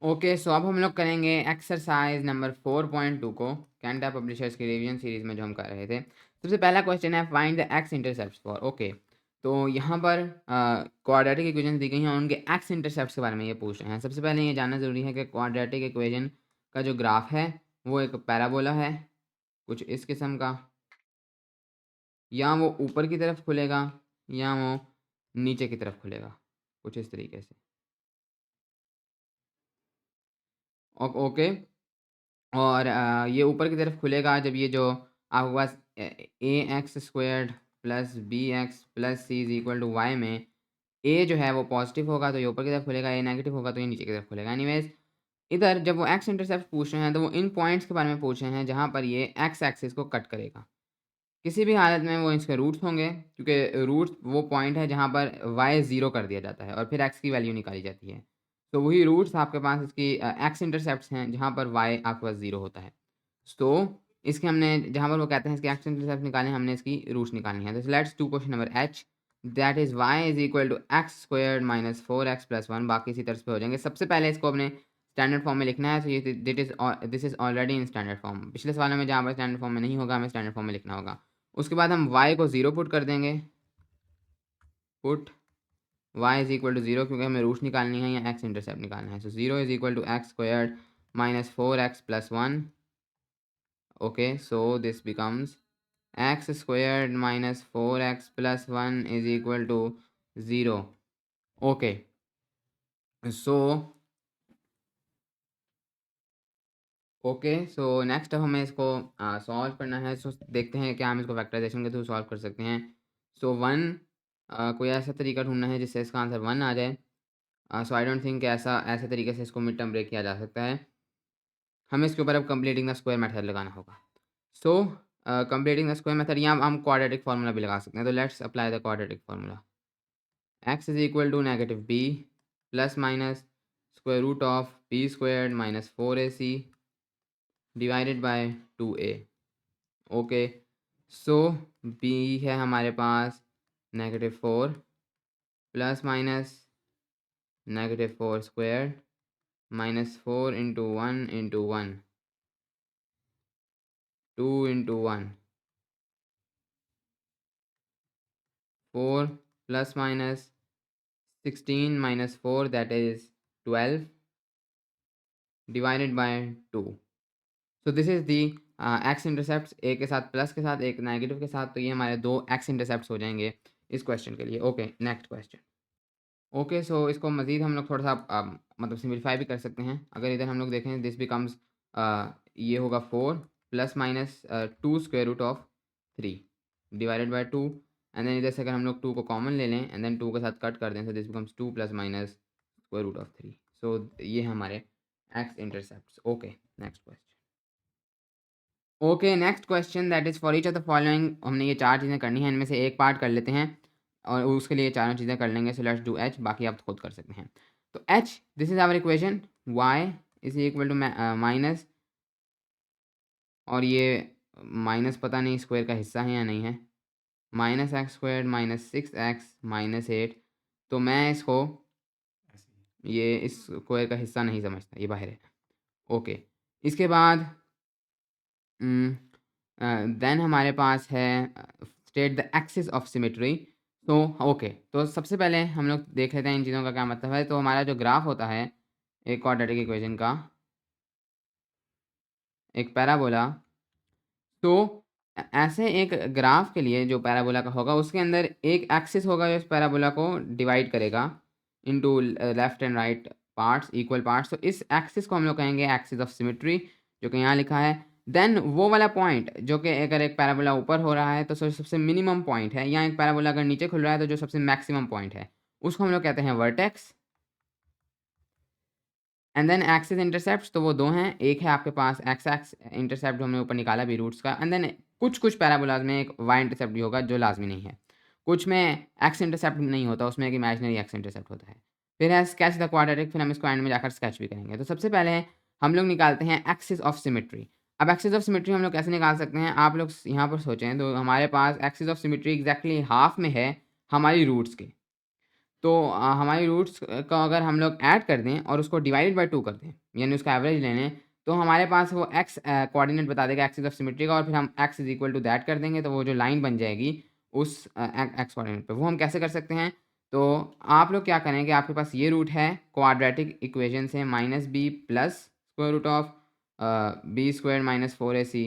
Okay, सो अब हम लोग करेंगे एक्सरसाइज नंबर 4.2 को कैंटा पब्लिशर्स की रिवीजन सीरीज में जो हम कर रहे थे। सबसे पहला क्वेश्चन है find the x intercepts for. Okay, तो यहाँ पर क्वाड्रेटिक इक्वेशन दी गई हैं और उनके एक्स इंटरसेप्ट्स के बारे में ये पूछ रहे हैं। सबसे पहले ये जानना ज़रूरी है कि क्वाड्रेटिक इक्वेशन का जो ग्राफ है वो एक पैराबोला है कुछ इस किस्म का, या वो ऊपर की तरफ खुलेगा या वो नीचे की तरफ खुलेगा कुछ इस तरीके से। ओके, और ये ऊपर की तरफ खुलेगा जब ये जो आपके पास A X squared plus B X plus C is equal to Y में ए जो है वो पॉजिटिव होगा तो ये ऊपर की तरफ खुलेगा, ए नेगेटिव होगा तो ये नीचे की तरफ खुलेगा। एनीवेज इधर जब वो एक्स इंटरसेप्ट पूछ रहे हैं तो वो इन पॉइंट्स के बारे में पूछ रहे हैं जहाँ पर ये एक्स एक्सिस को कट करेगा। किसी भी हालत में वो इसके रूट्स होंगे क्योंकि रूट्स वो पॉइंट है जहाँ पर वाई ज़ीरो कर दिया जाता है और फिर एक्स की वैल्यू निकाली जाती है। तो वही रूट्स आपके पास इसकी एक्स इंटरसेप्ट्स हैं जहाँ पर वाई आपके पास ज़ीरो होता है। तो इसके हमने जहाँ पर वो कहते हैं इसके एक्स इंटरसेप्ट निकालने हैं, हमने इसकी रूट्स निकालनी है। तो let's do question number H, that is Y is equal to X squared minus 4x plus 1। बाकी इसी तरह पे हो जाएंगे। सबसे पहले इसको अपने स्टैंडर्ड फॉर्म में लिखना है। तो ये this is already in standard form. पिछले सवालों में जहाँ पर स्टैंडर्ड फॉर्म में नहीं होगा हमें स्टैंडर्ड फॉर्म में लिखना होगा। उसके बाद हम y को 0 पुट कर देंगे, put y is equal to 0 क्योंकि हमें रूट्स निकालनी है या एक्स इंटरसेप्ट निकालना है। So 0 is equal to X squared minus 4x plus 1। Okay, so this becomes X squared minus 4x plus 1 is equal to 0। Okay, so so next अब हमें इसको सॉल्व करना है। सो देखते हैं क्या हम इसको फैक्टराइजेशन के थ्रू सॉल्व कर सकते हैं। सो वन कोई ऐसा तरीका ढूंढना है जिससे इसका आंसर 1 आ जाए। सो आई डोंट थिंक ऐसे तरीके से इसको मिड टर्म ब्रेक किया जा सकता है। हमें इसके ऊपर अब कंप्लीटिंग द स्क्वायर मेथड लगाना होगा। So completing the square method, यहाँ हम क्वाड्रेटिक फार्मूला भी लगा सकते हैं। तो let's apply the quadratic formula. X is equal to negative B plus minus square root of B squared minus 4ac divided by 2a। Okay, so b है हमारे पास -4 plus minus -4 square minus 4 into 1 into 1 2 into 1 4 plus minus 16 minus 4 that is 12 divided by 2। So this is the X intercept, A के साथ plus के साथ एक negative के साथ। तो ये हमारे दो एक्स इंटरसेप्ट हो जाएंगे इस क्वेश्चन के लिए। Okay, next question. ओके, सो इसको मज़ीद हम लोग थोड़ा सा मतलब सिम्प्लीफाई भी कर सकते हैं। अगर इधर हम लोग देखें दिस बिकम्स ये होगा 4 plus minus 2 square root of 3 divided by 2। And then इधर से अगर हम लोग 2 को कॉमन ले लें एंड देन 2 के साथ कट कर दें, so this becomes 2 plus minus square root of 3। So ये हमारे X intercept. Okay, next question. Okay, next question that is for each of the following. हमने ये चार चीज़ें करनी है, इनमें से एक पार्ट कर लेते हैं और उसके लिए चारों चीज़ें कर लेंगे। सो लेट्स डू एच, बाकी आप खुद कर सकते हैं। तो H, this is our equation, Y is equal to minus, और ये माइनस पता नहीं स्क्वायर का हिस्सा है या नहीं है, minus x square minus 6x minus 8। तो मैं इसको ये इस स्क्वायर का हिस्सा नहीं समझता, ये बाहर है। ओके, इसके बाद देन हमारे पास है state the axis of symmetry. तो ओके, तो सबसे पहले हम लोग देख लेते हैं इन चीज़ों का क्या मतलब है। तो हमारा जो ग्राफ होता है एक क्वाड्रेटिक इक्वेशन का, एक पैराबोला, तो ऐसे एक ग्राफ के लिए जो पैराबोला का होगा उसके अंदर एक एक्सिस होगा जो इस पैराबोला को डिवाइड करेगा into left and right parts, equal parts. तो इस एक्सिस को हम लोग कहेंगे एक्सिस ऑफ सिमेट्री, जो कि यहाँ लिखा है। देन वो वाला पॉइंट जो कि अगर एक पैराबोला ऊपर हो रहा है तो सबसे मिनिमम पॉइंट है, या एक पैराबोला अगर नीचे खुल रहा है तो जो सबसे मैक्सिमम पॉइंट है उसको हम लोग कहते हैं vertex. And then axis intercept, तो वो दो हैं। एक है आपके पास एक्स एक्स इंटरसेप्ट जो हमने ऊपर निकाला भी रूट्स का। एंड देन कुछ पैराबोलाज में एक वाई इंटरसेप्ट भी होगा जो लाजमी नहीं है। कुछ में एक्स इंटरसेप्ट नहीं होता, उसमें एक इमेजिनरी एक्स इंटरसेप्ट होता है। फिर है स्केच द क्वाड्रेटिक, फिर हम इसको एंड में जाकर स्केच भी करेंगे। तो सबसे पहले हम लोग निकालते हैं एक्सिस ऑफ सिमेट्री। अब एक्सिस ऑफ सिमेट्री हम लोग कैसे निकाल सकते हैं, आप लोग यहाँ पर सोचें तो हमारे पास axis of symmetry exactly half में है हमारी रूट्स के। तो हमारी रूट्स का अगर हम लोग ऐड कर दें और उसको डिवाइडेड बाय 2 कर दें, यानी उसका एवरेज ले लें, तो हमारे पास वो एक्स कोऑर्डिनेट बता देगा, एक्सिस ऑफ सिमेट्री का, और फिर हम X is equal to that कर देंगे, तो वो जो लाइन बन जाएगी उस एक्स कोऑर्डिनेट पे, वो हम कैसे कर सकते हैं? तो आप लोग क्या करेंगे, आपके पास ये रूट है क्वाड्रेटिक इक्वेशन से -b plus square root of B square minus 4ac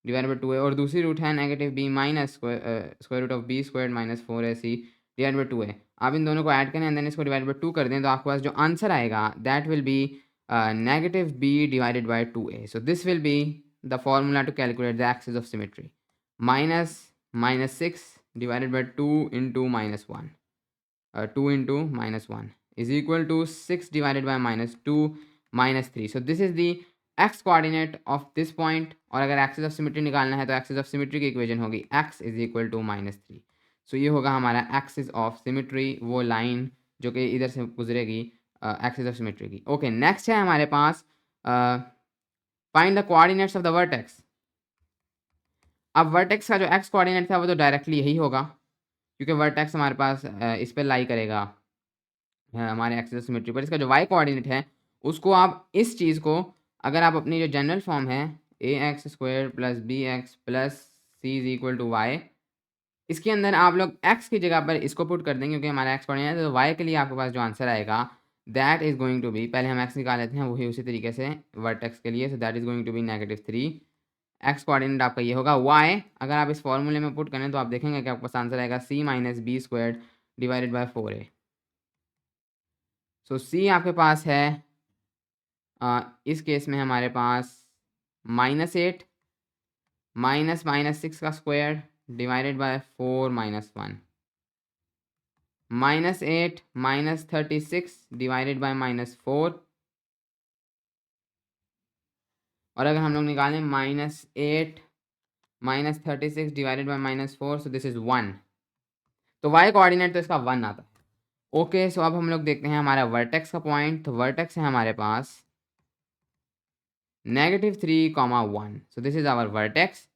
divide by 2a, और दूसरी रूट है negative b minus square root of B square minus 4ac divide by 2a। आप इन दोनों को ऐड करें एंड देन इसको डिवाइड बाई 2 कर दें, तो आपके पास जो आंसर आएगा that will be negative b divided by 2a। So this will be the formula to calculate the axis of symmetry, -6 divided by 2 into -1, 2 into -1 is equal to 6 divided by -2 -3. So this is the x coordinate of this point, और अगर axis of symmetry निकालना है तो axis of symmetry की equation होगी x is equal to -3। So ये होगा हमारा एक्सिस ऑफ सिमेट्री, वो लाइन जो कि इधर से गुजरेगी एक्सिस ऑफ सिमेट्री की। ओके, नेक्स्ट है हमारे पास find the coordinates of the vertex. अब वर्टेक्स का जो एक्स कोऑर्डिनेट था वो तो डायरेक्टली यही होगा, क्योंकि वर्टेक्स हमारे पास इस पर लाई करेगा हमारे एक्सिस ऑफ सिमेट्री पर। इसका जो वाई कोऑर्डिनेट है उसको आप इस चीज़ को, अगर आप अपनी जो जनरल फॉर्म है ax² plus bx plus c is equal to Y, इसके अंदर आप लोग x की जगह पर इसको पुट कर देंगे, क्योंकि हमारा x कोऑर्डिनेट है, तो y के लिए आपके पास जो आंसर आएगा that is going to be, पहले हम x निकाल लेते हैं वही उसी तरीके से वर्टेक्स के लिए, so that is going to be -3। X coordinate आपका ये होगा, y अगर आप इस फॉर्मूले में पुट करें तो आप देखेंगे कि आपके पास आंसर आएगा c minus B square divided by 4a। So c आपके पास है इस केस में हमारे पास -8 -6 का square divided bye 4 -1, -8 -36 divided by -4, और अगर हम लोग निकालें -8 -36 divided by -4, so this is 1। तो y कोऑर्डिनेट तो इसका 1 आता है। ओके, सो अब हम लोग देखते हैं हमारा वर्टेक्स का पॉइंट। तो वर्टेक्स है हमारे पास -3, 1। So this is our vertex.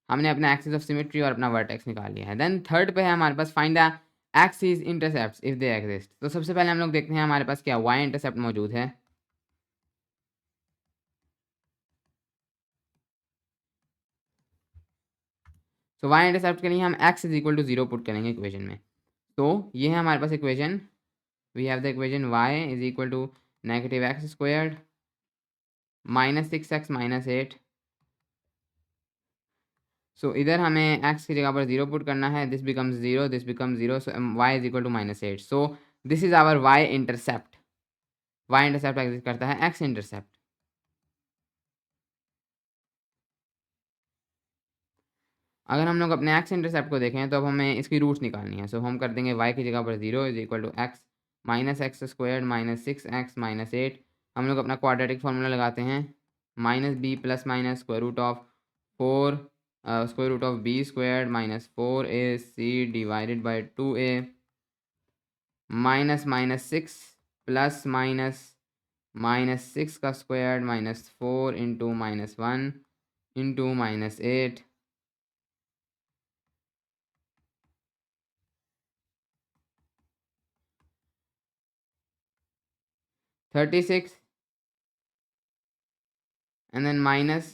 हमने अपना एक्सिस ऑफ सिमेट्री और अपना वर्टेक्स निकाल लिया है। देन थर्ड पे है हमारे पास find the axis intercepts if they exist. तो सबसे पहले हम लोग देखते हैं हमारे पास क्या वाई इंटरसेप्ट मौजूद है। सो वाई इंटरसेप्ट के लिए हम x is equal to 0 put करेंगे इक्वेशन में। तो ये है हमारे पास equation, we have the equation y is equal to -x² -6x -8। So इधर हमें x की जगह पर 0 पुट करना है, this becomes 0, this becomes 0, so y is equal to -8। So this is our y intercept. y intercept exist करता है x intercept. अगर हम लोग अपने x इंटरसेप्ट को देखें तो अब हमें इसकी रूट्स निकालनी है। सो हम कर देंगे y की जगह पर 0 is equal to x -x² -6x -8। हम लोग अपना क्वाड्रेटिक फार्मूला लगाते हैं, -b plus minus square root of 4 square root of b square minus 4ac divided by 2a, -6 plus minus -6 का square -4 into -1 into -8 36 and then minus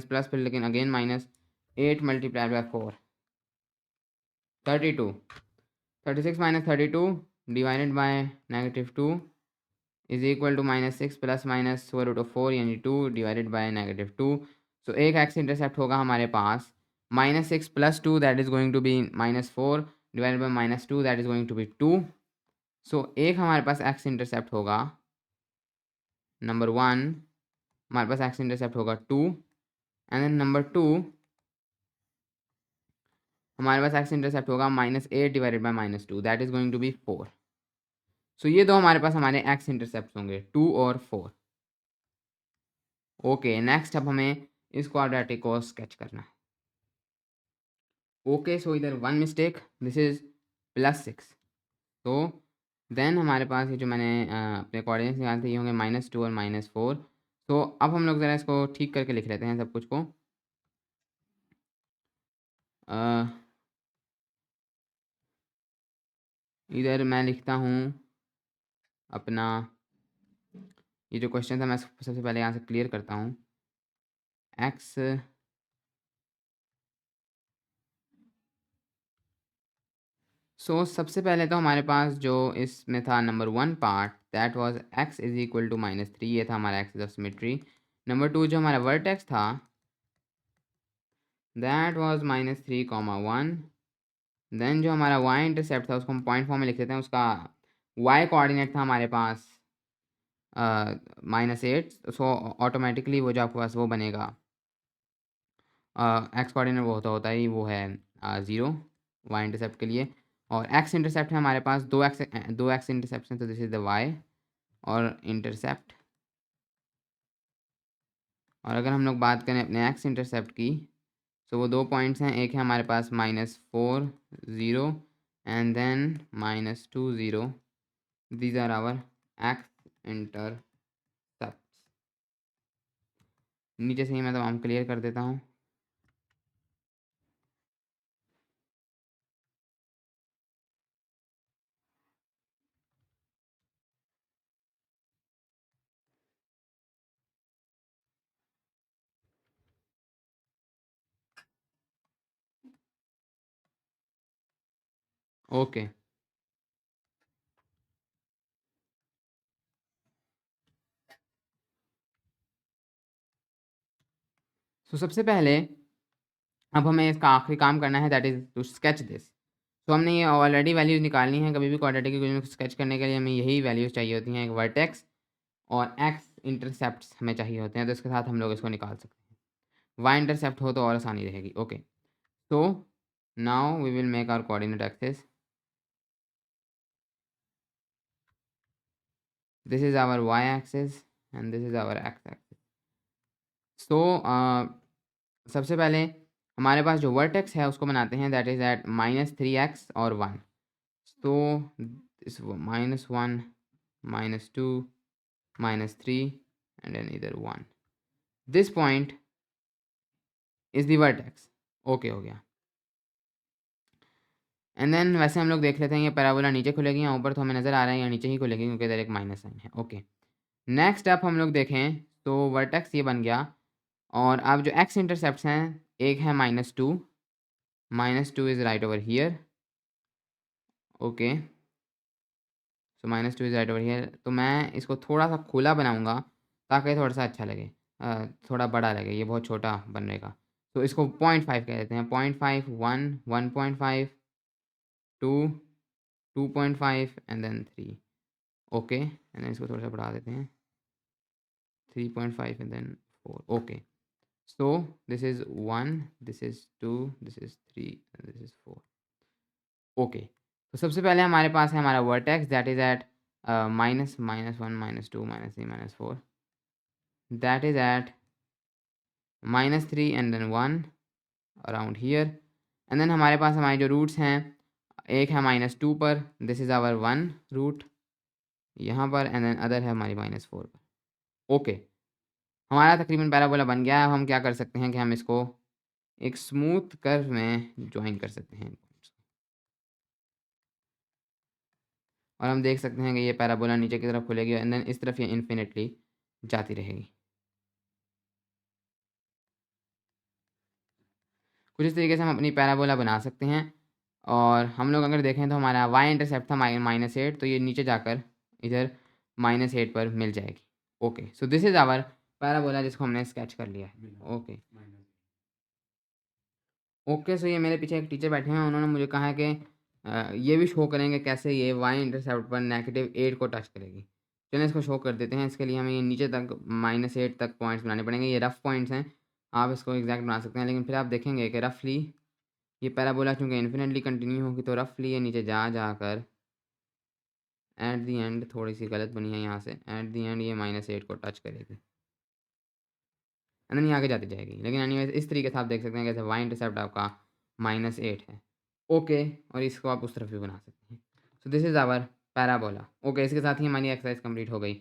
plus, फिर लेकिन again -8 multiplied by 4, 32। 36 minus 32 divided by -2 is equal to -6 plus minus square root of 4 यानी 2 divided by -2। So एक x intercept होगा हमारे पास -6 plus 2 that is going to be -4 divided by -2 that is going to be 2। So एक हमारे पास X intercept होगा number 1, हमारे पास एक्स इंटरसेप्ट होगा 2, एंड देन नंबर 2 हमारे पास एक्स इंटरसेप्ट होगा -8 divided by -2 that is going to be 4। So ये दो हमारे पास हमारे एक्स इंटरसेप्ट होंगे 2 और 4। ओके, नेक्स्ट अब हमें इस क्वाड्रेटिक को स्केच करना है। ओके, सो इधर 1 मिस्टेक, दिस इज +6। तो देन हमारे पास ये जो मैंने अपने कोऑर्डिनेट्स निकाले थे ये होंगे -2 और -4। तो अब हम लोग ज़रा इसको ठीक करके लिख लेते हैं सब कुछ को। इधर मैं लिखता हूँ अपना ये जो क्वेश्चन था, मैं सबसे पहले यहाँ से क्लियर करता हूँ। एक्स सबसे पहले तो हमारे पास जो इसमें था number 1 part, that was x is equal to -3, ये था हमारा एक्सिस ऑफ सिमेट्री। नंबर 2 जो हमारा वर्टेक्स था, दैट वाज -3, 1। देन जो हमारा y इंटरसेप्ट था उसको हम पॉइंट फॉर्म में लिख देते हैं। उसका y कोऑर्डिनेट था हमारे पास -8, सो ऑटोमेटिकली वो जो आपके पास वो बनेगा एक्स कोऑर्डिनेट वो होता ही वो है 0 y इंटरसेप्ट के लिए। और x इंटरसेप्ट है हमारे पास, दो एक्स इंटरसेप्ट हैं, तो दिस इज द y और इंटरसेप्ट। और अगर हम लोग बात करें अपने एक्स इंटरसेप्ट की, तो वो 2 पॉइंट्स हैं। एक है हमारे पास -4, 0 and then -2, 0। These are our X intercept. नीचे से ही मैं तमाम क्लियर कर देता हूँ। ओके, सबसे पहले अब हमें इसका आखिरी काम करना है, that is to sketch this. तो हमने ये ऑलरेडी वैल्यूज़ निकालनी है। कभी भी क्वाड्रेटिक इक्वेशन को स्केच करने के लिए हमें यही वैल्यूज़ चाहिए होती हैं, एक वर्टेक्स और एक्स इंटरसेप्ट्स हमें चाहिए होते हैं, तो इसके साथ हम लोग इसको निकाल सकते हैं। वाई इंटरसेप्ट हो तो और आसानी रहेगी। Okay, so now we will make our coordinate axis. This is our y axis and this is our x axis. So सबसे पहले हमारे पास जो वर्टेक्स है उसको बनाते हैं, दैट इज एट -3x और 1। so this -1, -2, -3 and then either 1. This point is the vertex. Okay हो गया। एंड देन वैसे हम लोग देख लेते हैं ये पैराबोला नीचे खुलेगी या ऊपर, तो हमें नज़र आ रहा है या नीचे ही खुलेगी क्योंकि इधर एक माइनस साइन है। ओके, नेक्स्ट अप हम लोग देखें तो वर्टेक्स ये बन गया। और अब जो एक्स इंटरसेप्ट्स हैं, एक है -2, -2 is right over here. Okay, so -2 is right over here. तो मैं इसको थोड़ा सा खुला बनाऊंगा ताकि थोड़ा सा अच्छा लगे, थोड़ा बड़ा लगे, ये बहुत छोटा बन रहेगा। तो इसको 0.5 कह देते हैं। 0.5, 1, 1.5, 2, 2.5 एंड देन 3। ओके, एंड इसको थोड़ा सा बढ़ा देते हैं, 3.5 and then 4। Okay, so this is 1, this is 2, this is 3 and this is 4। Okay, तो सबसे पहले हमारे पास है हमारा vertex, that is at -1, -2, -3, -4, that is at -3 and then 1 around here. And then हमारे पास हमारे जो रूट्स हैं, एक है -2 पर, दिस इज़ आवर 1 रूट यहाँ पर, एंड देन अदर है हमारी -4 पर। ओके, हमारा तकरीबन पैराबोला बन गया है। अब हम क्या कर सकते हैं कि हम इसको एक स्मूथ कर्व में ज्वाइन कर सकते हैं और हम देख सकते हैं कि ये पैराबोला नीचे की तरफ खुलेगी एंड देन इस तरफ ये इन्फिनिटली जाती रहेगी। कुछ इस तरीके से हम अपनी पैराबोला बना सकते हैं। और हम लोग अगर देखें तो हमारा y इंटरसेप्ट था -8, तो ये नीचे जाकर इधर -8 पर मिल जाएगी। Okay, so this is our parabola जिसको हमने स्केच कर लिया है। ओके ओके, सो ये मेरे पीछे एक टीचर बैठे हैं, उन्होंने मुझे कहा है कि ये भी शो करेंगे कैसे ये y इंटरसेप्ट पर -8 को टच करेगी। चलिए इसको शो कर देते हैं। इसके लिए हमें ये नीचे तक -8 तक पॉइंट्स बनाने पड़ेंगे। ये रफ पॉइंट्स हैं, आप इसको एग्जैक्ट बना सकते हैं, लेकिन फिर आप देखेंगे कि रफली ये पैराबोला चूँकि इन्फिनिटली कंटिन्यू होगी, तो रफली ये नीचे जा जाकर एट दी एंड, थोड़ी सी गलत बनी है यहाँ से, एट दी एंड ये -8 को टच करेगी एंड देन ये आगे जाती जाएगी। लेकिन एनीवेज इस तरीके से आप देख सकते हैं कैसे y इंटरसेप्ट आपका -8 है। ओके, और इसको आप उस तरफ भी बना सकते हैं। So this is our parabola. Okay, इसके साथ ही हमारी एक्सरसाइज कंप्लीट हो गई।